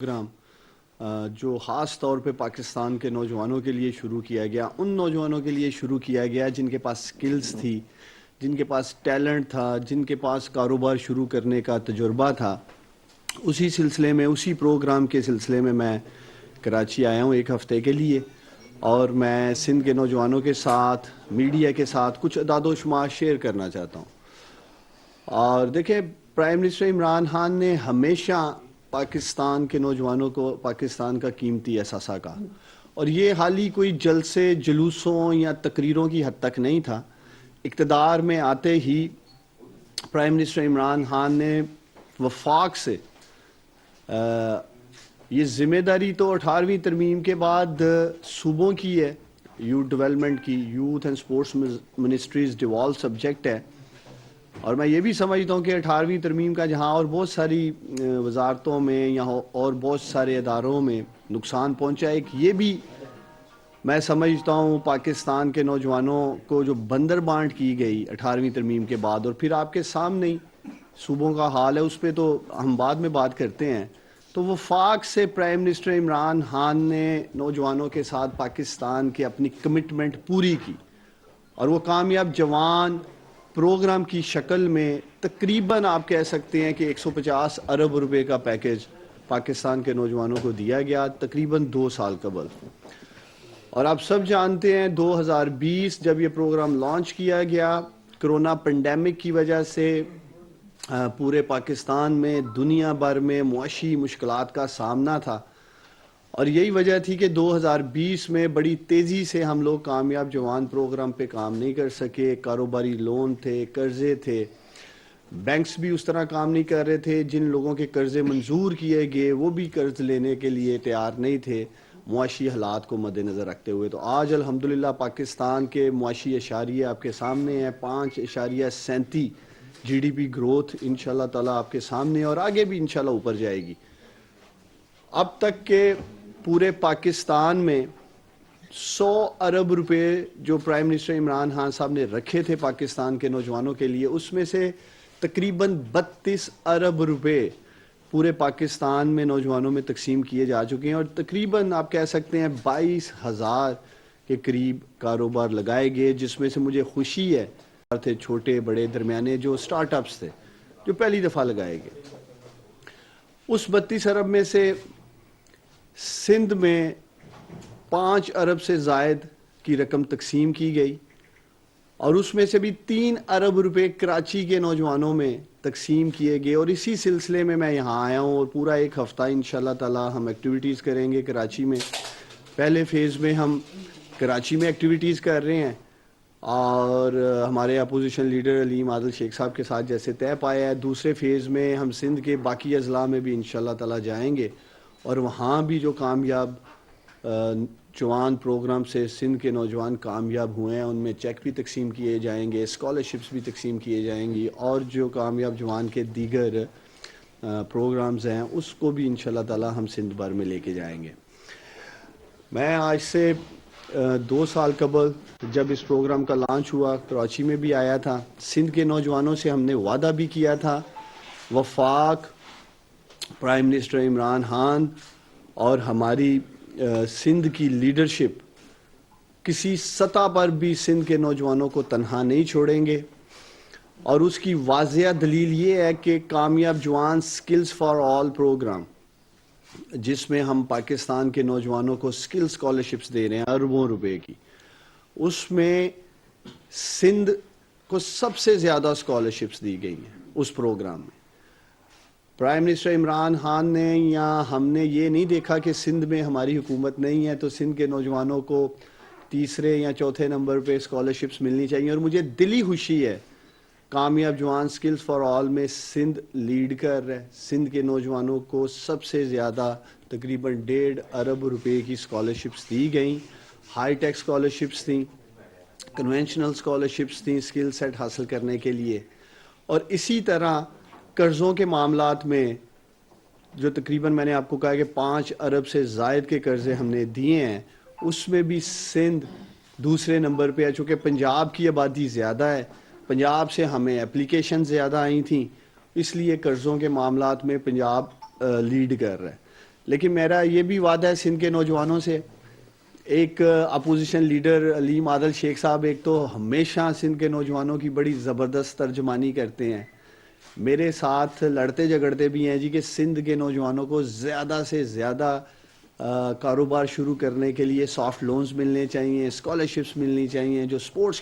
Programme جو خاص طور پہ پاکستان کے نوجوانوں کے لیے شروع کیا گیا، ان نوجوانوں کے لیے شروع کیا گیا جن کے پاس سکلز تھی، جن کے پاس ٹیلنٹ تھا، جن کے پاس کاروبار شروع کرنے کا تجربہ تھا۔ اسی سلسلے میں، اسی پروگرام کے سلسلے میں کراچی آیا ہوں ایک ہفتے کے لیے، اور میں سندھ کے نوجوانوں کے ساتھ، میڈیا کے ساتھ کچھ اعداد و شمار شیئر کرنا چاہتا ہوں۔ اور دیکھیں، پرائم منسٹر عمران خان نے ہمیشہ پاکستان کے نوجوانوں کو پاکستان کا قیمتی اثاثہ کہا، اور یہ حال ہی کوئی جلسے، جلوسوں یا تقریروں کی حد تک نہیں تھا۔ اقتدار میں آتے ہی پرائم منسٹر عمران خان نے وفاق سے یہ ذمہ داری تو 18ویں ترمیم کے بعد صوبوں کی ہے، یوتھ ڈیولپمنٹ کی، youth and sports ministries devalue subject ہے، اور میں یہ بھی سمجھتا ہوں کہ 18ویں ترمیم کا جہاں اور بہت ساری وزارتوں میں یا اور بہت سارے اداروں میں نقصان پہنچا، ایک یہ بھی میں سمجھتا ہوں پاکستان کے نوجوانوں کو جو بندر بانٹ کی گئی 18ویں ترمیم کے بعد، اور پھر آپ کے سامنے ہی صوبوں کا حال ہے، اس پہ تو ہم بعد میں بات کرتے ہیں۔ تو وفاق سے پرائم منسٹر عمران خان نے نوجوانوں کے ساتھ پاکستان کے اپنی کمٹمنٹ پوری کی، اور وہ کامیاب جوان پروگرام کی شکل میں تقریباً آپ کہہ سکتے ہیں کہ 150 ارب روپے کا پیکج پاکستان کے نوجوانوں کو دیا گیا تقریباً 2 سال قبل۔ اور آپ سب جانتے ہیں 2020 جب یہ پروگرام لانچ کیا گیا، کرونا پینڈیمک کی وجہ سے پورے پاکستان میں، دنیا بھر میں معاشی مشکلات کا سامنا تھا، اور یہی وجہ تھی کہ 2020 میں بڑی تیزی سے ہم لوگ کامیاب جوان پروگرام پہ کام نہیں کر سکے۔ کاروباری لون تھے، قرضے تھے، بینکس بھی اس طرح کام نہیں کر رہے تھے، جن لوگوں کے قرضے منظور کیے گئے وہ بھی قرض لینے کے لیے تیار نہیں تھے معاشی حالات کو مد نظر رکھتے ہوئے۔ تو آج الحمدللہ پاکستان کے معاشی اشاریہ آپ کے سامنے ہیں، 5.37 جی ڈی پی گروتھ انشاءاللہ تعالیٰ آپ کے سامنے، اور آگے بھی انشاءاللہ اوپر جائے گی۔ اب تک کے پورے پاکستان میں 100 ارب روپے جو پرائم منسٹر عمران خان صاحب نے رکھے تھے پاکستان کے نوجوانوں کے لیے، اس میں سے تقریباً 32 ارب روپے پورے پاکستان میں نوجوانوں میں تقسیم کیے جا چکے ہیں، اور تقریباً آپ کہہ سکتے ہیں 22,000 کے قریب کاروبار لگائے گئے، جس میں سے مجھے خوشی ہے تھے چھوٹے بڑے درمیانے جو سٹارٹ اپس تھے جو پہلی دفعہ لگائے گئے۔ اس 32 ارب میں سے سندھ میں 5 ارب سے زائد کی رقم تقسیم کی گئی، اور اس میں سے بھی 3 ارب روپے کراچی کے نوجوانوں میں تقسیم کیے گئے، اور اسی سلسلے میں میں یہاں آیا ہوں، اور پورا ایک ہفتہ انشاءاللہ تعالی ہم ایکٹیویٹیز کریں گے کراچی میں۔ پہلے فیز میں ہم کراچی میں ایکٹیویٹیز کر رہے ہیں، اور ہمارے اپوزیشن لیڈر علیم عادل شیخ صاحب کے ساتھ جیسے طے پایا ہے، دوسرے فیز میں ہم سندھ کے باقی اضلاع میں بھی انشاءاللہ تعالی جائیں گے، اور وہاں بھی جو کامیاب جوان پروگرام سے سندھ کے نوجوان کامیاب ہوئے ہیں ان میں چیک بھی تقسیم کیے جائیں گے، اسکالرشپس بھی تقسیم کیے جائیں گی، اور جو کامیاب جوان کے دیگر پروگرامز ہیں اس کو بھی انشاءاللہ تعالی ہم سندھ بھر میں لے کے جائیں گے۔ میں آج سے 2 سال قبل جب اس پروگرام کا لانچ ہوا کراچی میں بھی آیا تھا، سندھ کے نوجوانوں سے ہم نے وعدہ بھی کیا تھا، وفاق، پرائم منسٹر عمران خان اور ہماری سندھ کی لیڈرشپ کسی سطح پر بھی سندھ کے نوجوانوں کو تنہا نہیں چھوڑیں گے، اور اس کی واضح دلیل یہ ہے کہ کامیاب جوان سکلز فار آل پروگرام، جس میں ہم پاکستان کے نوجوانوں کو سکل اسکالرشپس دے رہے ہیں اربوں روپے کی، اس میں سندھ کو سب سے زیادہ اسکالرشپس دی گئی ہیں اس پروگرام میں۔ پرائم منسٹر عمران خان نے یا ہم نے یہ نہیں دیکھا کہ سندھ میں ہماری حکومت نہیں ہے تو سندھ کے نوجوانوں کو تیسرے یا چوتھے نمبر پہ اسکالرشپس ملنی چاہیے، اور مجھے دلی خوشی ہے کامیاب جوان سکلز فار آل میں سندھ لیڈ کر رہا ہے۔ سندھ کے نوجوانوں کو سب سے زیادہ تقریباً 1.5 ارب روپے کی اسکالرشپس دی گئیں، ہائی ٹیک اسکالرشپس تھیں، کنونشنل اسکالرشپس تھیں اسکل سیٹ حاصل کرنے کے لیے، اور اسی طرح قرضوں کے معاملات میں جو تقریباً میں نے آپ کو کہا کہ 5 ارب سے زائد کے قرضے ہم نے دیے ہیں، اس میں بھی سندھ دوسرے نمبر پہ ہے، چونکہ پنجاب کی آبادی زیادہ ہے، پنجاب سے ہمیں اپلیکیشن زیادہ آئی تھیں، اس لیے قرضوں کے معاملات میں پنجاب لیڈ کر رہا ہے۔ لیکن میرا یہ بھی وعدہ ہے سندھ کے نوجوانوں سے. ایک اپوزیشن لیڈر علیم عادل شیخ صاحب ایک تو ہمیشہ سندھ کے نوجوانوں کی بڑی زبردست ترجمانی کرتے ہیں, میرے ساتھ لڑتے جھگڑتے بھی ہیں جی کہ سندھ کے نوجوانوں کو زیادہ سے زیادہ کاروبار شروع کرنے کے لیے سافٹ لونز ملنے چاہیے, اسکالرشپس ملنی چاہیے, جو اسپورٹس